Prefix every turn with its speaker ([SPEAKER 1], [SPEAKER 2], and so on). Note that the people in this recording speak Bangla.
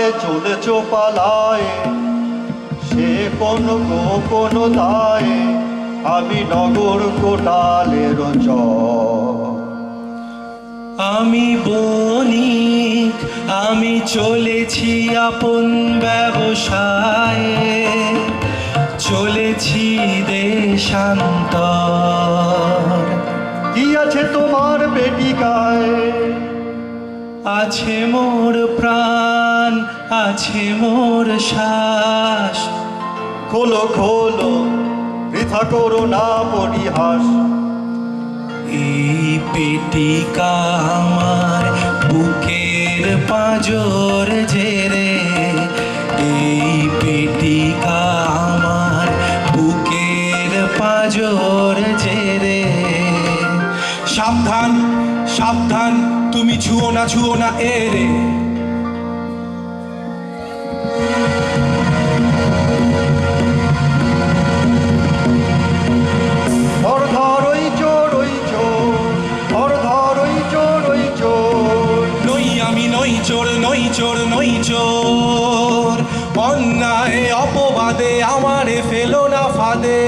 [SPEAKER 1] কোথায় চলেছ পালায়, সে কোন গোপন দায়, আমি নগর কোটালের
[SPEAKER 2] আমি বণিক, আমি চলেছি আপন ব্যবসায়ে, চলেছি দেশান্তর।
[SPEAKER 1] কি আছে তোমার পেটিকায়?
[SPEAKER 2] আছে মোর প্রাণ, আছে মোর শ্বাস।
[SPEAKER 1] খোলো খোলো, বৃথা করো না পরিহাস।
[SPEAKER 2] এই পেটিকা আমার বুকের পাঁজর জেরে, এই পেটিকা আমার বুকের পাঁজর জেরে। সাবধান সাবধান, তুমি ছুঁয়ো না এরে। নই চোর, অন্যায় অপবাদে আমারে ফেলো না ফাঁদে।